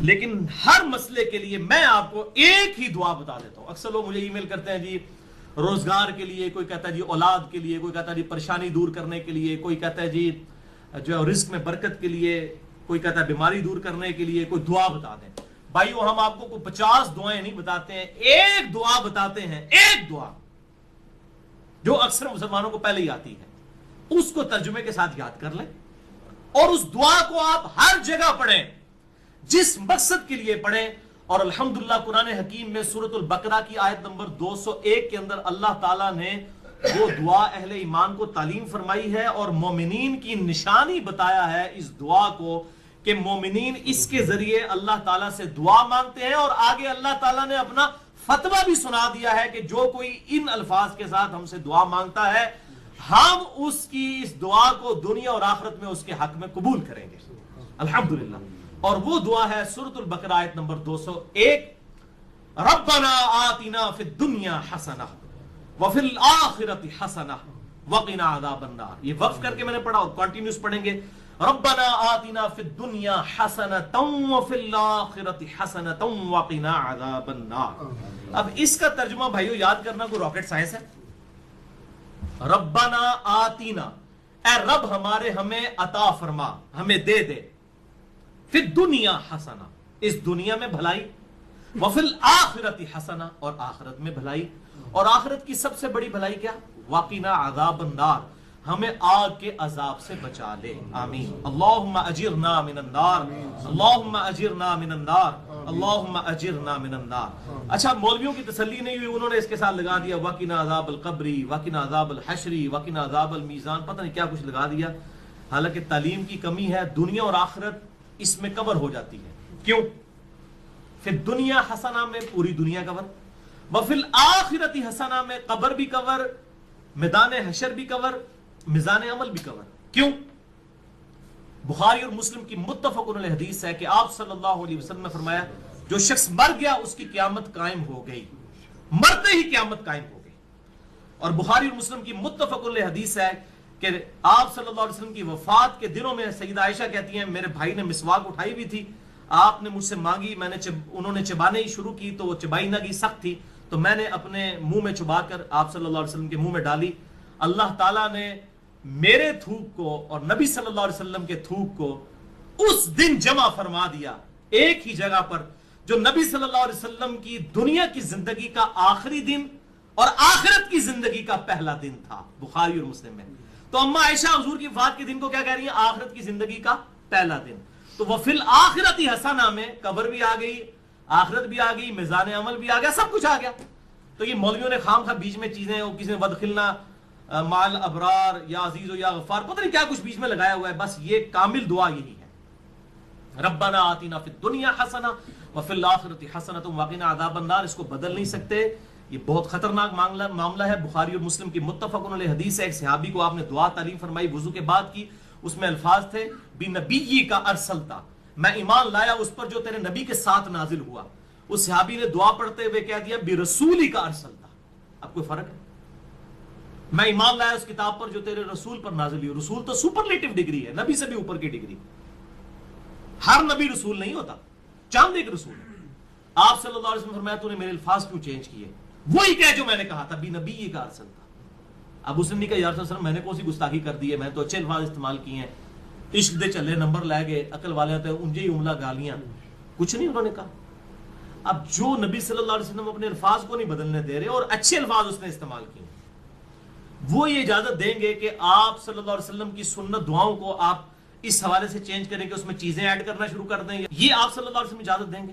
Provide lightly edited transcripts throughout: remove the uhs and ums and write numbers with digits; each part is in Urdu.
لیکن ہر مسئلے کے لیے میں آپ کو ایک ہی دعا بتا دیتا ہوں. اکثر لوگ مجھے ای میل کرتے ہیں جی روزگار کے لیے، کوئی کہتا ہے جی اولاد کے لیے، کوئی کہتا ہے جی پریشانی دور کرنے کے لیے، کوئی کہتا ہے جی جو رزق میں برکت کے لیے، کوئی کہتا ہے بیماری دور کرنے کے لیے کوئی دعا بتا دیں. بھائیو ہم آپ کو کوئی 50 دعائیں نہیں بتاتے ہیں، ایک دعا بتاتے ہیں، ایک دعا جو اکثر مسلمانوں کو پہلے ہی آتی ہے. اس کو ترجمے کے ساتھ یاد کر لیں اور اس دعا کو آپ ہر جگہ پڑھیں، جس مقصد کے لیے پڑھیں. اور الحمدللہ قرآن حکیم میں سورۃ البقرہ کی آیت نمبر 201 کے اندر اللہ تعالیٰ نے وہ دعا اہل ایمان کو تعلیم فرمائی ہے اور مومنین کی نشانی بتایا ہے اس دعا کو کہ مومنین اس کے ذریعے اللہ تعالیٰ سے دعا مانگتے ہیں. اور آگے اللہ تعالیٰ نے اپنا فتویٰ بھی سنا دیا ہے کہ جو کوئی ان الفاظ کے ساتھ ہم سے دعا مانگتا ہے ہم اس کی اس دعا کو دنیا اور آخرت میں اس کے حق میں قبول کریں گے. الحمدللہ. اور وہ دعا ہے سورۃ البقرہ آیت نمبر 201 ربنا آتنا فی الدنیا حسنہ وفی الآخرۃ حسنہ وقنا عذاب النار. یہ وقف کر کے میں نے پڑھا اور کنٹینیوس پڑھیں گے. ربنا آتنا فی الدنیا حسنۃ وفی الآخرۃ حسنۃ وقنا عذاب النار. اب اس کا ترجمہ بھائیو یاد کرنا کوئی راکٹ سائنس ہے. ربنا آتینا، اے رب ہمارے ہمیں عطا فرما، ہمیں دے دے. فی الدنیا حسنہ، اس دنیا میں بھلائی. وفی الآخرۃ حسنہ، اور آخرت میں بھلائی. اور آخرت کی سب سے بڑی بھلائی کیا؟ وقنا عذاب النار، ہمیں آگ کے عذاب سے بچا لے. آمین. اللہم اجرنا من النار، اللہم اجرنا من النار، اللہم اجرنا من النار. اچھا مولویوں کی تسلی نہیں ہوئی، انہوں نے اس کے ساتھ لگا دیا وقنا عذاب القبری، وقنا عذاب الحشری، وقنا عذاب المیزان، پتہ نہیں کیا کچھ لگا دیا. حالانکہ تعلیم کی کمی ہے. دنیا اور آخرت اس میں کور ہو جاتی ہے. کیوں؟ پھر دنیا حسنہ میں پوری دنیا کور، وفی الآخرۃ حسنہ میں قبر بھی کور، میدان حشر بھی کور، میزان عمل بھی کور. کیوں؟ بخاری اور مسلم کی متفق علیہ حدیث ہے کہ آپ صلی اللہ علیہ وسلم نے فرمایا جو شخص مر گیا اس کی قیامت قائم ہو گئی، مرتے ہی قیامت قائم ہو گئی. اور بخاری اور مسلم کی متفق علیہ حدیث ہے کہ آپ صلی اللہ علیہ وسلم کی وفات کے دنوں میں سیدہ عائشہ کہتی ہیں میرے بھائی نے مسواک اٹھائی بھی تھی، آپ نے مجھ سے مانگی، میں نے انہوں نے چبانے ہی شروع کی تو وہ چبائی نہ گئی، سخت تھی، تو میں نے اپنے منہ میں چبا کر آپ صلی اللہ علیہ وسلم کے منہ میں ڈالی. اللہ تعالیٰ نے میرے تھوک کو اور نبی صلی اللہ علیہ وسلم کے تھوک کو اس دن جمع فرما دیا ایک ہی جگہ پر جو نبی صلی اللہ علیہ وسلم کی دنیا کی زندگی کا آخری دن اور آخرت کی زندگی کا پہلا دن تھا. بخاری اور مسلم میں. تو اماں عائشہ حضور کی وفات کے دن کو کیا کہہ رہی ہیں؟ آخرت کی زندگی کا پہلا دن. تو وفی الآخرۃ حسنہ میں قبر بھی آ گئی، آخرت بھی آ گئی، میزان عمل بھی آ گیا، سب کچھ آ گیا. تو یہ مولویوں نے خام خواہ بیچ میں چیزیں، کسی نے ودخلنا مال ابرار یا عزیز و یا غفار، پتہ نہیں کیا کچھ بیچ میں لگایا ہوا ہے. بس یہ کامل دعا یہی ہے، ربنا آتنا فی الدنیا حسنہ وفی الآخرۃ حسنۃ وقنا عذاب النار. اس کو بدل نہیں سکتے، یہ بہت خطرناک معاملہ ہے. بخاری اور مسلم کی متفق علیہ حدیث ہے. ایک صحابی کو آپ نے دعا تعلیم فرمائی وضو کے بعد کی، اس میں الفاظ تھے بنبی کا ارسلتا، میں ایمان لایا اس پر جو تیرے نبی کے ساتھ نازل ہوا. اس صحابی نے دعا پڑھتے ہوئے کہہ دیا برسولی کا ارسلتا. اب کوئی فرق ہے؟ میں ایمان لایا اس کتاب پر جو تیرے رسول پر نازل ہوئی. رسول تو سپرلیٹو ڈگری ہے، نبی سے بھی اوپر کی ڈگری. ہر نبی رسول نہیں ہوتا، چاند ایک رسول ہے. آپ صلی اللہ علیہ وسلم فرمایا تو نے میرے الفاظ کیوں چینج کیے؟ وہی کہہ جو میں نے کہا تھا بنبی کا ارسلتا. اب اس نے کہا یا رسول اللہ میں نے کون سی گستاخی کر دی ہے، میں تو اچھے الفاظ استعمال کیے ہیں، عشق دے چلے نمبر لے گئے، عقل والے ہوتے ہیں انجے ہی عملہ گالیاں، کچھ نہیں انہوں نے کہا. اب جو نبی صلی اللہ علیہ وسلم اپنے الفاظ کو نہیں بدلنے دے رہے اور اچھے الفاظ اس نے استعمال کیے، وہ یہ اجازت دیں گے کہ آپ صلی اللہ علیہ وسلم کی سنت دعاؤں کو آپ اس حوالے سے چینج کریں کہ اس میں چیزیں ایڈ کرنا شروع کر دیں، یہ آپ صلی اللہ علیہ وسلم اجازت دیں گے؟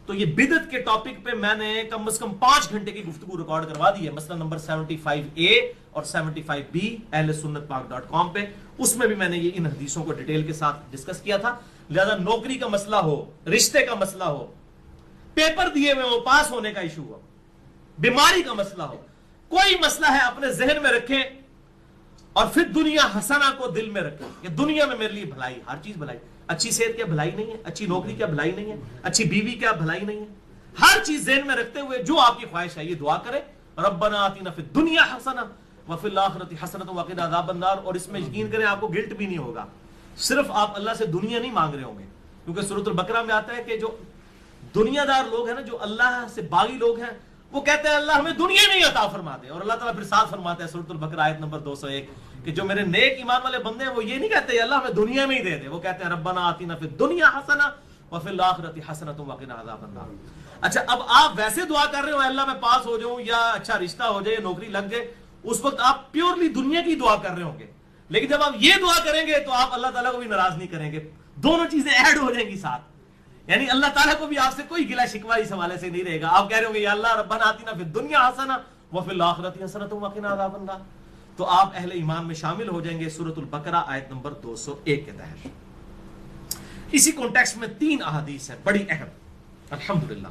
تو یہ بدعت کے ٹاپک پہ میں نے کم از کم 5 گھنٹے کی گفتگو ریکارڈ کروا دی ہے، مسئلہ نمبر 75A اور 75B اہل سنت پاک.com پہ. اس میں بھی میں نے یہ ان حدیثوں کو ڈیٹیل کے ساتھ ڈسکس کیا تھا. لہذا نوکری کا مسئلہ ہو، رشتے کا مسئلہ ہو، پیپر دیے ہوئے ہو، پاس ہونے کا ایشو ہو، بیماری کا مسئلہ ہو، کوئی مسئلہ ہے اپنے ذہن میں رکھیں اور پھر دنیا حسنہ کو دل میں رکھیں کہ دنیا میں میرے لیے بھلائی، ہر چیز بھلائی. اچھی صحت کیا بھلائی نہیں ہے؟ اچھی نوکری کیا بھلائی نہیں ہے؟ اچھی بیوی کیا بھلائی نہیں ہے؟ ہر چیز ذہن میں رکھتے ہوئے جو آپ کی خواہش ہے یہ دعا کریں ربنا آتنا فی الدنیا حسنہ وفی الآخرۃ حسنۃ وقنا عذاب النار. اور اس میں یقین کریں آپ کو گلٹ بھی نہیں ہوگا. صرف آپ اللہ سے دنیا نہیں مانگ رہے ہوں گے، کیونکہ سورۃ البقرہ میں آتا ہے کہ جو دنیا دار لوگ ہیں نا، جو اللہ سے باغی لوگ ہیں، وہ کہتے ہیں اللہ ہمیں دنیا میں ہی عطا فرما دے. اور اللہ تعالیٰ پھر ساتھ فرماتا ہے سورۃ البقرہ آیت نمبر 201 کہ جو میرے نیک ایمان والے بندے ہیں وہ یہ نہیں کہتے اللہ ہمیں دنیا میں ہی دے دے، وہ کہتے ہیں ربنا آتنا فی الدنیا حسنہ وفی الآخرۃ حسنۃ وقنا عذاب النار. اچھا اب آپ ویسے دعا کر رہے ہو اللہ میں پاس ہو جاؤں یا اچھا رشتہ ہو جائے، نوکری لگ جائے، اس وقت آپ پیورلی دنیا کی دعا کر رہے ہوں گے. لیکن جب آپ یہ دعا کریں گے تو آپ اللہ تعالیٰ کو بھی ناراض نہیں کریں گے، دونوں چیزیں ایڈ ہو جائیں گی ساتھ. یعنی اللہ تعالیٰ کو بھی آپ سے کوئی گلہ شکوہ اس حوالے سے نہیں رہے گا. آپ کہہ رہے ہوں گے یا اللہ ربنا آتنا فی الدنیا حسنہ وفی الآخرۃ حسنۃ وقنا عذاب النار، تو آپ اہل ایمان میں شامل ہو جائیں گے سورۃ البقرہ آیت نمبر 201 کے تحت. اسی کانٹیکسٹ میں 3 احادیث ہیں بڑی اہم الحمدللہ.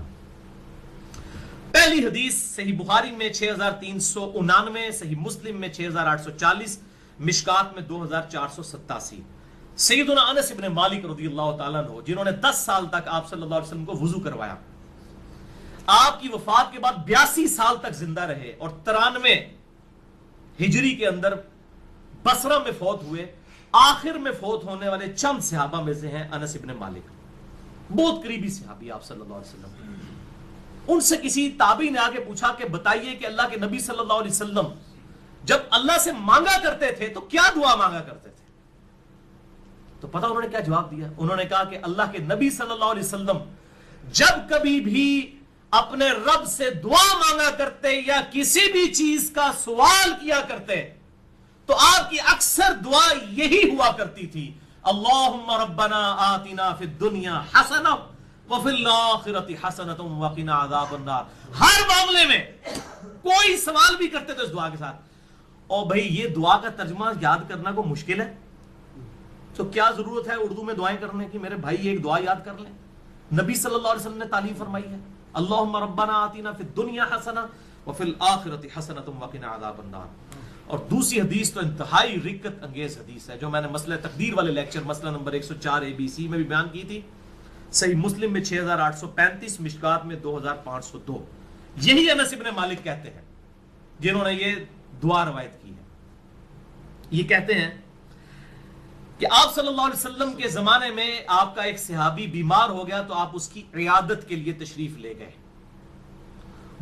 پہلی حدیث صحیح بخاری میں 6399، صحیح مسلم میں 6840، مشکات میں 2487. سیدنا انس ابن مالک رضی اللہ تعالیٰ عنہ جنہوں نے 10 سال تک آپ صلی اللہ علیہ وسلم کو وضو کروایا، آپ کی وفات کے بعد 82 سال تک زندہ رہے اور 93 ہجری کے اندر بصرہ میں فوت ہوئے. آخر میں فوت ہونے والے چند صحابہ میں سے ہیں انس ابن مالک، بہت قریبی صحابی آپ صلی اللہ علیہ وسلم. ان سے کسی تابعی نے آگے پوچھا کہ بتائیے کہ اللہ کے نبی صلی اللہ علیہ وسلم جب اللہ سے مانگا کرتے تھے تو کیا دعا مانگا کرتے تھے؟ تو پتہ انہوں نے کیا جواب دیا؟ انہوں نے کہا کہ اللہ کے نبی صلی اللہ علیہ وسلم جب کبھی بھی اپنے رب سے دعا مانگا کرتے یا کسی بھی چیز کا سوال کیا کرتے تو آپ کی اکثر دعا یہی ہوا کرتی تھی، اللہم ربنا آتنا فی الدنیا حسنہ وفی الآخرۃ حسنۃ وقنا عذاب النار. ہر معاملے میں کوئی سوال بھی کرتے تو اس دعا کے ساتھ. اور بھائی یہ دعا کا ترجمہ یاد کرنا کو مشکل ہے تو کیا ضرورت ہے اردو میں دعائیں کرنے کی؟ میرے بھائی ایک دعا یاد کر لیں، نبی صلی اللہ علیہ وسلم نے تعلیم فرمائی ہے، اللہم ربنا آتنا فی الدنیا حسنہ وفی الآخرۃ حسنۃ وقنا عذاب النار. اور دوسری حدیث تو انتہائی رقت انگیز حدیث ہے جو میں نے مسئلہ تقدیر والے لیکچر مسئلہ نمبر 104 ABC میں بھی بیان کی تھی. صحیح مسلم میں 6835، مشکات میں 2502. یہی انس ابن مالک کہتے ہیں جنہوں نے یہ دعا روایت کی ہے. یہ کہتے ہیں کہ آپ صلی اللہ علیہ وسلم کے زمانے میں آپ کا ایک صحابی بیمار ہو گیا تو آپ اس کی عیادت کے لیے تشریف لے گئے.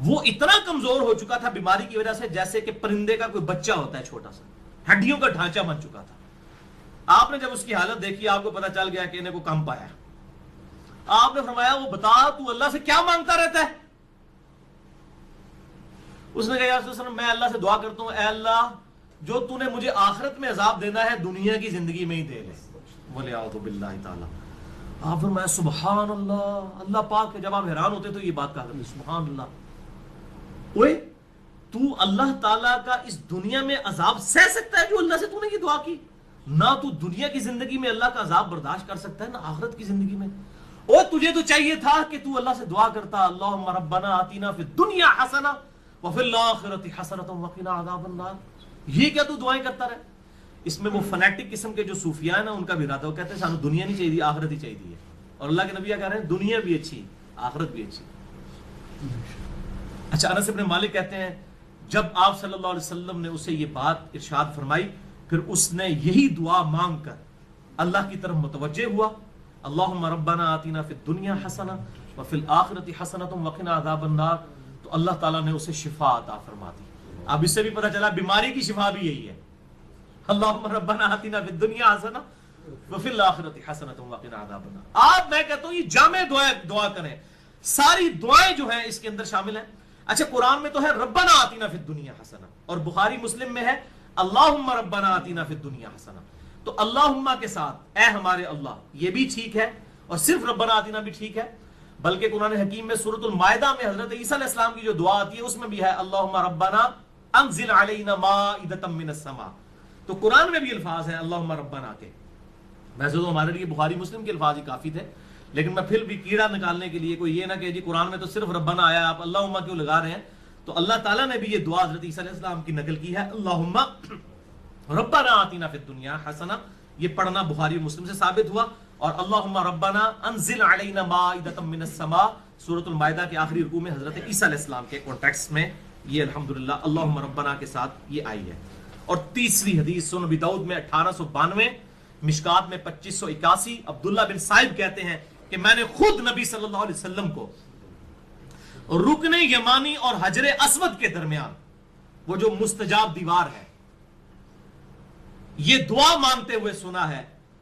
وہ اتنا کمزور ہو چکا تھا بیماری کی وجہ سے جیسے کہ پرندے کا کوئی بچہ ہوتا ہے چھوٹا سا، ہڈیوں کا ڈھانچہ بن چکا تھا. آپ نے جب اس کی حالت دیکھی آپ کو پتا چل گیا کہ انہیں کو کم پایا. آپ نے فرمایا وہ بتا تو اللہ سے کیا مانگتا رہتا ہے؟ اس نے کہا یا رسول اللہ میں اللہ سے دعا کرتا ہوں اے اللہ جو تو نے مجھے آخرت میں عذاب دینا ہے دنیا کی زندگی میں ہی دے لے. بولے اعوذ باللہ تعالی. آپ فرمایا سبحان اللہ، اللہ پاک ہے. جب آپ حیران ہوتے تو یہ بات کہا کرتے سبحان اللہ. اوے تو اللہ تعالیٰ کا اس دنیا میں عذاب سہ سکتا ہے جو اللہ سے تو نے یہ دعا کی؟ نہ تو دنیا کی زندگی میں اللہ کا عذاب برداشت کر سکتا ہے نہ آخرت کی زندگی میں. اور تجھے تو چاہیے تھا کہ تو اللہ سے دعا کرتا اللہم ربنا آتنا فی الدنیا حسنہ وفی الآخرۃ حسنۃ وقنا عذاب النار. یہ کیا تو دعائیں کرتا رہے؟ اس میں وہ فنیٹک قسم کے جو صوفیاء ہیں نا ان کا بھی ارادہ، وہ کہتے ہیں سانو دنیا نہیں چاہیے آخرت ہی چاہیے. اور اللہ کے نبی کہہ رہے ہیں دنیا بھی اچھی آخرت بھی اچھی. اچھا انس ابن مالک کہتے ہیں جب آپ صلی اللہ علیہ وسلم نے اسے یہ بات ارشاد فرمائی پھر اس نے یہی دعا مانگ کر اللہ کی طرف متوجہ ہوا، اللہم ربنا آتنا فی الدنیا حسنہ وفی الآخرۃ حسنۃ وقنا عذاب النار. تو اللہ تعالیٰ نے اسے شفا عطا فرما دی. اب اس سے بھی پتہ چلا بیماری کی شفا بھی یہی ہے، اللہم ربنا آتنا فی الدنیا حسنہ وفی الآخرۃ حسنۃ وقنا عذاب النار. آپ میں کہتا ہوں یہ جامع دعا کریں، ساری دعائیں جو ہیں اس کے اندر شامل ہیں. اچھا قرآن میں تو ہے ربنا آتنا فی الدنیا حسنہ اور بخاری مسلم میں ہے اللہم ربنا آتنا فی الدنیا حسنہ. تو اللہم کے ساتھ اے ہمارے اللہ یہ بھی ٹھیک ہے اور صرف ربنا آتنا بھی ٹھیک ہے، بلکہ قرآن حکیم میں سورۃ المائدہ میں حضرت عیسیٰ علیہ السلام کی جو دعا آتی ہے اس میں بھی ہے اللہم ربنا انزل علینا مائدۃ من السماء. تو قرآن میں بھی الفاظ ہیں اللہم ربنا کے. ویسے تو ہمارے لیے بخاری مسلم کے الفاظ ہی کافی تھے، لیکن میں پھر بھی کیڑا نکالنے کے لیے کوئی یہ نہ کہ جی قرآن میں تو صرف ربنا آیا آپ اللہم کیوں لگا رہے ہیں. تو اللہ تعالیٰ نے بھی یہ دعا حضرت عیسیٰ علیہ السلام کی نقل کی ہے اللہم ربنا آتنا فی الدنیا حسنہ. یہ پڑھنا بخاری و مسلم سے ثابت ہوا. اور اللہم ربنا انزل علینا مائدۃ من السماء سورۃ المائدہ کے آخری رکوع میں حضرت عیسیٰ علیہ السلام کے کانٹیکسٹ میں یہ الحمدللہ اللہم ربنا کے ساتھ یہ آئی ہے. اور تیسری حدیث سنن ابی داؤد میں 1892، مشکات میں 2581 عبداللہ بن صائب کہتے ہیں کہ میں نے خود نبی صلی اللہ علیہ وسلم کو رکن یمانی اور حجر اسود کے درمیان وہ جو مستجاب دیوار ہے یہ دعا مانگتے ہوئے سنا ہے،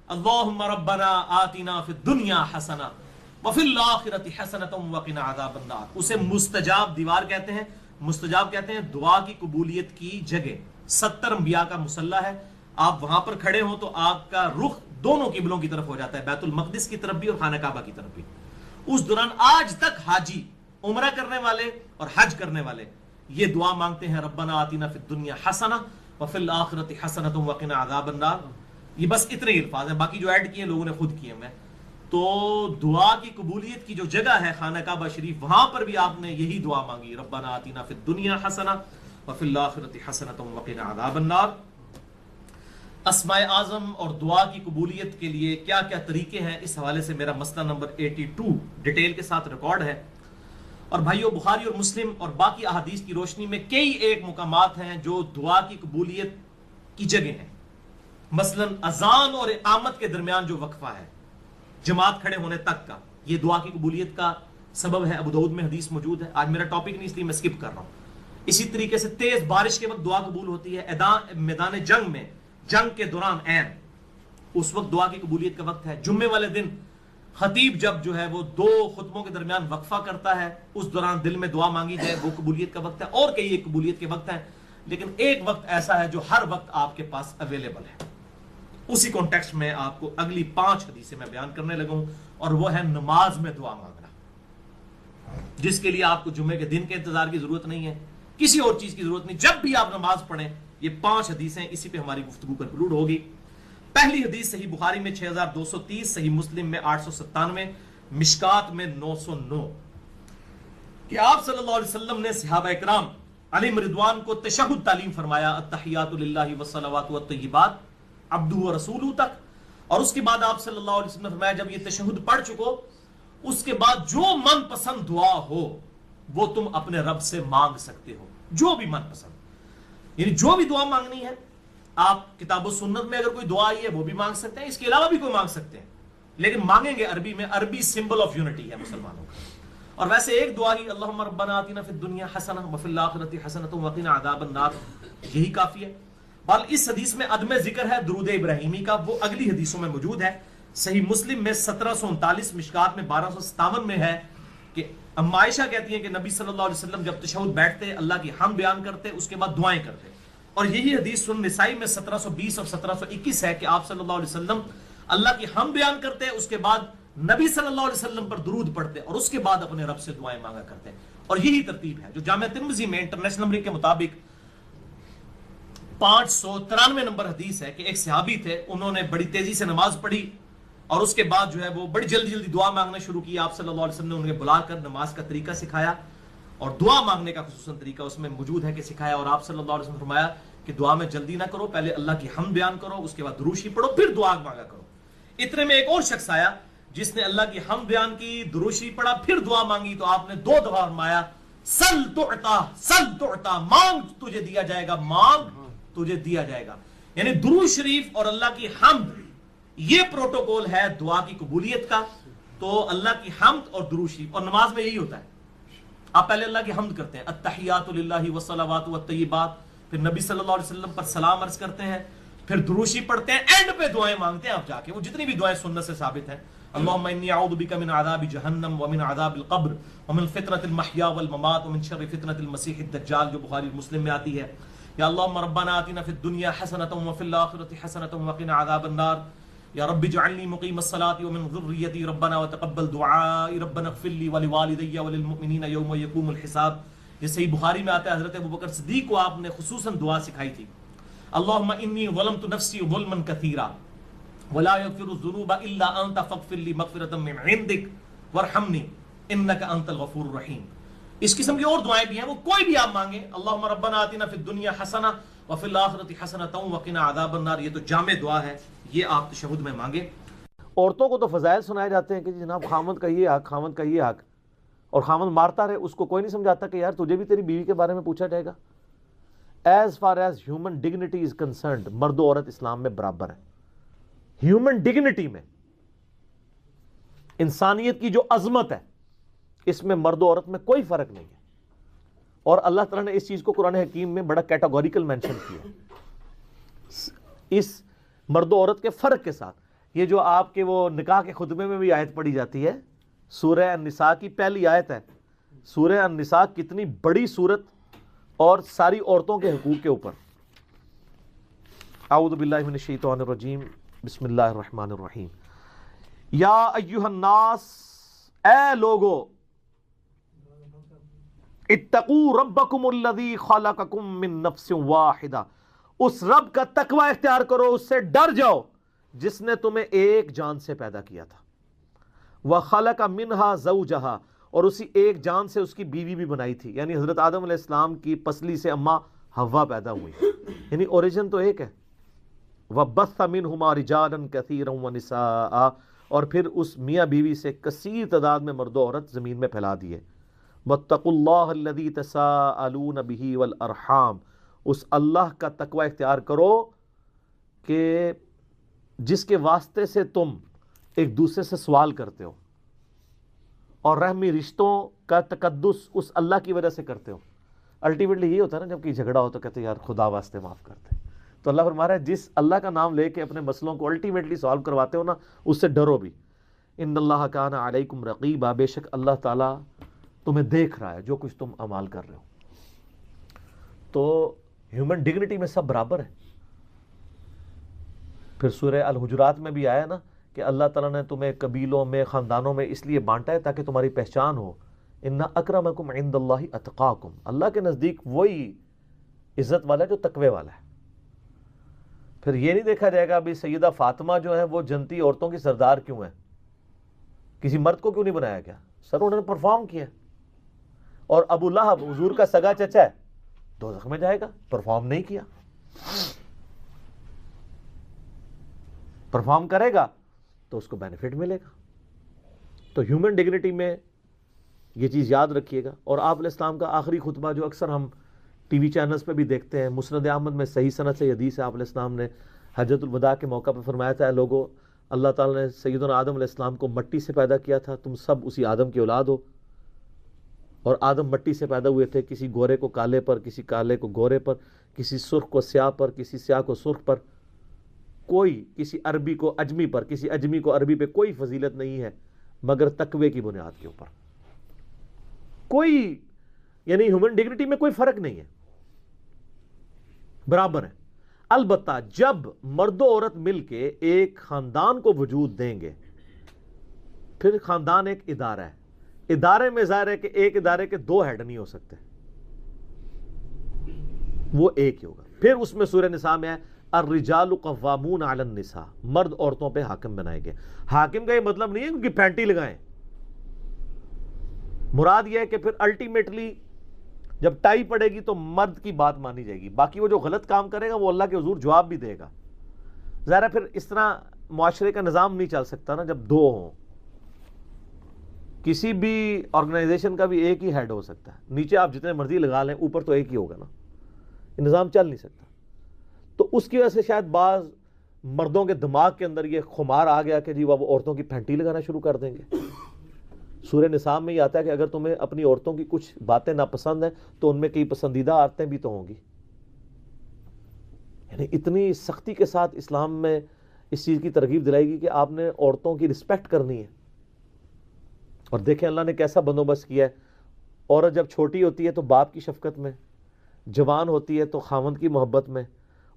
اللہم ربنا آتنا فی الدنیا حسنہ وفی الآخرۃ حسنۃ وقنا عذاب النار۔ اسے مستجاب دیوار کہتے ہیں۔ مستجاب کہتے ہیں دعا کی قبولیت کی جگہ۔ 70 انبیاء کا مصلی ہے، آپ وہاں پر کھڑے ہوں تو آپ کا رخ دونوں قبلوں کی طرف ہو جاتا ہے، بیت المقدس کی طرف بھی اور خانہ کعبہ کی طرف بھی۔ اس دوران آج تک حاجی، عمرہ کرنے والے اور حج کرنے والے یہ دعا مانگتے ہیں، ربنا آتنا فی الدنیا حسنہ وفی الآخرۃ حسنۃ وقنا عذاب النار۔ یہ بس اتنے ہی الفاظ ہیں، باقی جو ایڈ کیے لوگوں نے خود کیے میں۔ تو دعا کی قبولیت کی جو جگہ ہے خانہ کعبہ شریف، وہاں پر بھی آپ نے یہی دعا مانگی، ربنا آتنا فی الدنیا حسنہ وفی الآخرۃ حسنۃ وقنا عذاب النار۔ اسماء اعظم اور دعا کی قبولیت کے لیے کیا کیا طریقے ہیں، اس حوالے سے میرا مسئلہ نمبر 82 ڈیٹیل کے ساتھ ریکارڈ ہے۔ اور بھائیو، بخاری اور مسلم اور باقی احادیث کی روشنی میں کئی ایک مقامات ہیں جو دعا کی قبولیت کی جگہ ہیں۔ مثلا اذان اور اقامت کے درمیان جو وقفہ ہے جماعت کھڑے ہونے تک کا، یہ دعا کی قبولیت کا سبب ہے۔ ابو داؤد میں حدیث موجود ہے، آج میرا ٹاپک نہیں اس لیے میں سکپ کر رہا ہوں۔ اسی طریقے سے تیز بارش کے وقت دعا قبول ہوتی ہے، میدان جنگ میں، جنگ کے دوران عین، اس وقت دعا کی قبولیت کا وقت ہے۔ جمعے والے دن خطیب جب جو ہے وہ 2 خطبوں کے درمیان وقفہ کرتا ہے، اس دوران دل میں دعا مانگی جائے، وہ قبولیت کا وقت ہے۔ اور کئی ایک قبولیت کے وقت ہیں، لیکن ایک وقت ایسا ہے جو ہر وقت آپ کے پاس اویلیبل ہے۔ اسی کانٹیکسٹ میں آپ کو اگلی 5 حدیثیں میں بیان کرنے لگا ہوں، اور وہ ہے نماز میں دعا مانگنا، جس کے لیے آپ کو جمعے کے دن کے انتظار کی ضرورت نہیں ہے، کسی اور چیز کی ضرورت نہیں، جب بھی آپ نماز پڑھیں۔ یہ 5 حدیثیں، اسی پہ ہماری گفتگو کنکلوڈ ہوگی۔ پہلی حدیث صحیح بخاری میں 6230، صحیح مسلم میں 897، مشکات میں 909، کہ آپ صلی اللہ علیہ وسلم نے صحابہ اکرام علیہم رضوان کو تشہد تعلیم فرمایا، التحیات للہ والصلوات والطیبات عبدہ ورسولہ تک، اور اس کے بعد آپ صلی اللہ علیہ وسلم نے فرمایا جب یہ تشہد پڑھ چکو، اس کے بعد جو من پسند دعا ہو وہ تم اپنے رب سے مانگ سکتے ہو، جو بھی من پسند، یعنی جو بھی دعا مانگنی ہے آپ کتاب و سنت میں اگر کوئی دعا آئی ہے وہ بھی مانگ سکتے ہیں، اس کے علاوہ بھی کوئی مانگ سکتے ہیں، لیکن مانگیں گے عربی میں۔ عربی سمبل آف یونٹی ہے مسلمانوں کا۔ اور ویسے ایک دعا ہی، اللہم ربنا آتنا فی الدنیا حسنہ وفی الآخرۃ حسنۃ وقنا عذاب النار، یہی کافی ہے۔ بل اس حدیث میں عدم ذکر ہے درود ابراہیمی کا، وہ اگلی حدیثوں میں موجود ہے۔ صحیح مسلم میں 1739، مشکات میں 1257 میں ہے کہ اما عائشہ کہتی ہیں کہ نبی صلی اللہ علیہ وسلم جب تشہد بیٹھتے اللہ کی حمد بیان کرتے، اس کے بعد دعائیں کرتے۔ اور یہی حدیث سنن نسائی میں 1720 اور 1721 ہے کہ آپ صلی اللہ علیہ وسلم اللہ کی حمد بیان کرتے، اس کے بعد نبی صلی اللہ علیہ وسلم پر درود پڑھتے، اور اس کے بعد اپنے رب سے دعائیں مانگا کرتے۔ اور یہی ترتیب ہے جو جامع ترمذی میں انٹرنیشنل نمبر کے مطابق 593 نمبر حدیث ہے کہ ایک صحابی تھے، انہوں نے بڑی تیزی سے نماز پڑھی اور اس کے بعد جو ہے وہ بڑی جلدی جلدی دعا مانگنا شروع کی۔ آپ صلی اللہ علیہ وسلم نے انہیں بلا کر نماز کا طریقہ سکھایا، اور دعا مانگنے کا خصوصاً طریقہ اس میں موجود ہے کہ سکھایا، اور آپ صلی اللہ علیہ وسلم نے فرمایا کہ دعا میں جلدی نہ کرو، پہلے اللہ کی حمد بیان کرو، اس کے بعد درود شریف پڑھو، پھر دعا مانگا کرو۔ اتنے میں ایک اور شخص آیا جس نے اللہ کی حمد بیان کی، درود شریف پڑھا، پھر دعا مانگی، تو آپ نے 2 دفعہ فرمایا سل تعطا، سل تعطا، مانگ تجھے دیا جائے گا، مانگ تجھے دیا جائے گا۔ یعنی درود شریف اور اللہ کی حمد، یہ پروٹوکول ہے دعا کی قبولیت کا۔ تو اللہ کی حمد اور درود شریف، اور نماز میں یہی ہوتا ہے، آپ پہلے اللہ کی حمد کرتے ہیں، التحیات للہ والصلوات والطیبات، پھر نبی صلی اللہ علیہ وسلم پر سلام عرض کرتے ہیں، پھر درود شریف پڑھتے ہیں، اینڈ پہ دعائیں مانگتے ہیں آپ جا کے، وہ جتنی بھی دعائیں سنت سے ثابت ہیں۔ اللہم انی اعوذ بک من عذاب جہنم ومن عذاب القبر ومن فتنة المحیا والممات ومن شر فتنة المسیح الدجال، جو بخاری مسلم میں آتی ہے۔ یا اللہم ربنا آتنا فی الدنیا حسنۃ وفی الآخرۃ حسنۃ وقنا عذاب النار، یا رب اجعلنی مقیم الصلاۃ ومن ذریتی ربنا وتقبل دعائی ربنا اغفر لی ولوالدی وللمؤمنین یوم یقوم الحساب۔ یہ صحیح بخاری میں آتا ہے، حضرت ابوبکر صدیق کو آپ نے خصوصاً دعا سکھائی تھی، اللہم انی ظلمت نفسی ظلما کثیرا ولا یغفر الذنوب الا انت فاغفر لی مغفرۃ من عندک وارحمنی انک انت الغفور الرحیم۔ اس قسم کی اور دعائیں بھی ہیں، وہ کوئی بھی آپ مانگیں، اللہم ربنا آتنا فی الدنیا حسنہ وفی الآخرۃ حسنۃ وقنا عذاب النار، یہ تو جامع دعا ہے، یہ آپ تشہد میں مانگیں۔ عورتوں کو تو فضائل سنائے جاتے ہیں کہ جناب خامند کا یہ حق، خامند کا یہ حق، اور خامند مارتا رہے، اس کو کوئی نہیں سمجھاتا کہ یار تجھے بھی تیری بیوی کے بارے میں پوچھا جائے گا۔ As far as human dignity is concerned, مرد و عورت اسلام میں برابر ہے، ہیومن ڈگنیٹی میں، انسانیت کی جو عظمت ہے، اس میں مرد و عورت میں کوئی فرق نہیں ہے. اور اللہ تعالیٰ نے اس چیز کو قرآن حکیم میں بڑا کیٹاگوریکل مینشن کیا اس مرد و عورت کے فرق کے ساتھ. یہ جو آپ کے وہ نکاح کے خطبے میں بھی آیت پڑھی جاتی ہے، سورہ النساء کی پہلی آیت ہے. سورہ النساء کتنی بڑی سورت اور ساری عورتوں کے حقوق کے اوپر. اعوذ باللہ من الشیطان الرجیم، بسم اللہ الرحمن الرحیم. یا ایہا الناس، اے لوگو، اتقوا ربکم الذی خلقکم من نفس واحدہ، اس رب کا تقوی اختیار کرو، اس سے ڈر جاؤ جس نے تمہیں ایک جان سے پیدا کیا تھا. وخلق منہا زوجہا، اور اسی ایک جان سے اس کی بیوی بھی بنائی تھی، یعنی حضرت آدم علیہ السلام کی پسلی سے اماں حوا پیدا ہوئی، یعنی اوریجن تو ایک ہے. وبث منہما رجالا کثیرا ونساء، اور پھر اس میاں بیوی سے کثیر تعداد میں مرد و عورت زمین میں پھیلا دیے. واتقوا اللہ الذی تساءلون بہ والارحام، اس اللہ کا تقوی اختیار کرو کہ جس کے واسطے سے تم ایک دوسرے سے سوال کرتے ہو، اور رحمی رشتوں کا تقدس اس اللہ کی وجہ سے کرتے ہو. الٹیمیٹلی یہ ہوتا ہے نا، جب کوئی جھگڑا ہو تو کہتے ہیں یار خدا واسطے معاف کرتے. تو اللہ فرما رہا ہے جس اللہ کا نام لے کے اپنے مسئلوں کو الٹیمیٹلی سالو کرواتے ہو نا، اس سے ڈرو بھی. ان اللہ کان علیکم رقیبا، بے شک اللہ تعالیٰ تمہیں دیکھ رہا ہے جو کچھ تم اعمال کر رہے ہو. تو ہیومن ڈگنیٹی میں سب برابر ہے. پھر سورہ الحجرات میں بھی آیا نا کہ اللہ تعالیٰ نے تمہیں قبیلوں میں، خاندانوں میں اس لیے بانٹا ہے تاکہ تمہاری پہچان ہو. ان اکرمکم عند اللہ اتقاکم، اللہ کے نزدیک وہی عزت والا ہے جو تقوی والا ہے. پھر یہ نہیں دیکھا جائے گا بھی سیدہ فاطمہ جو ہے وہ جنتی عورتوں کی سردار کیوں ہے، کسی مرد کو کیوں نہیں بنایا گیا. سر انہوں نے پرفارم کیا. اور ابو لہب حضور کا سگا چچا ہے، دوزخ میں جائے گا، پرفارم نہیں کیا. پرفارم کرے گا تو اس کو بینیفٹ ملے گا. تو ہیومن ڈگنیٹی میں یہ چیز یاد رکھیے گا. اور آپ علیہ السلام کا آخری خطبہ جو اکثر ہم ٹی وی چینلز پہ بھی دیکھتے ہیں، مسند احمد میں صحیح سند سے حدیث ہے، آپ علیہ السلام نے حجۃ الوداع کے موقع پہ فرمایا تھا، لوگوں اللہ تعالیٰ نے سیدنا آدم علیہ السلام کو مٹی سے پیدا کیا تھا، تم سب اسی آدم کی اولاد ہو. اور آدم مٹی سے پیدا ہوئے تھے، کسی گورے کو کالے پر، کسی کالے کو گورے پر، کسی سرخ کو سیاہ پر، کسی سیاہ کو سرخ پر. کوئی کسی عربی کو اجمی پر، کسی اجمی کو عربی پہ کوئی فضیلت نہیں ہے مگر تقوی کی بنیاد کے اوپر. کوئی یعنی ہیومن ڈگنیٹی میں کوئی فرق نہیں ہے، برابر ہے. البتہ جب مرد و عورت مل کے ایک خاندان کو وجود دیں گے، پھر خاندان ایک ادارہ ہے. ادارے میں ظاہر ہے کہ ایک ادارے کے دو ہیڈ نہیں ہو سکتے، وہ ایک ہی ہوگا. پھر اس میں سورہ نساء میں ہے الرجال قوامون علی النساء، مرد عورتوں پہ حاکم بنائے گئے. حاکم کا یہ مطلب نہیں ہے کہ پینٹی لگائیں، مراد یہ ہے کہ پھر الٹیمیٹلی جب ٹائی پڑے گی تو مرد کی بات مانی جائے گی، باقی وہ جو غلط کام کرے گا وہ اللہ کے حضور جواب بھی دے گا. ظاہر ہے پھر اس طرح معاشرے کا نظام نہیں چل سکتا نا جب دو ہوں. کسی بھی آرگنائزیشن کا بھی ایک ہی ہیڈ ہو سکتا ہے، نیچے آپ جتنے مرضی لگا لیں اوپر تو ایک ہی ہوگا نا، یہ نظام چل نہیں سکتا. تو اس کی وجہ سے شاید بعض مردوں کے دماغ کے اندر یہ خمار آ گیا کہ جی وہ عورتوں کی پھینٹی لگانا شروع کر دیں گے. سورہ نساء میں یہ آتا ہے کہ اگر تمہیں اپنی عورتوں کی کچھ باتیں ناپسند ہیں تو ان میں کئی پسندیدہ عادتیں بھی تو ہوں گی. یعنی اتنی سختی کے ساتھ اسلام میں اس چیز کی ترغیب دلائی گی کہ آپ نے عورتوں کی رسپیکٹ کرنی ہے. اور دیکھیں اللہ نے کیسا بندوبست کیا ہے. عورت جب چھوٹی ہوتی ہے تو باپ کی شفقت میں، جوان ہوتی ہے تو خاوند کی محبت میں،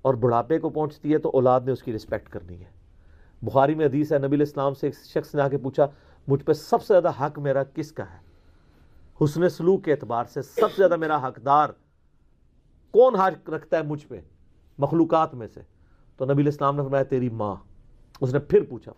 اور بڑھاپے کو پہنچتی ہے تو اولاد نے اس کی رسپیکٹ کرنی ہے. بخاری میں حدیث ہے، نبی علیہ السلام سے ایک شخص نے آ کے پوچھا مجھ پہ سب سے زیادہ حق میرا کس کا ہے؟ حسن سلوک کے اعتبار سے سب سے زیادہ میرا حقدار کون حق رکھتا ہے مجھ پہ مخلوقات میں سے؟ تو نبی علیہ السلام نے فرمایا تیری ماں. اس نے پھر پوچھا،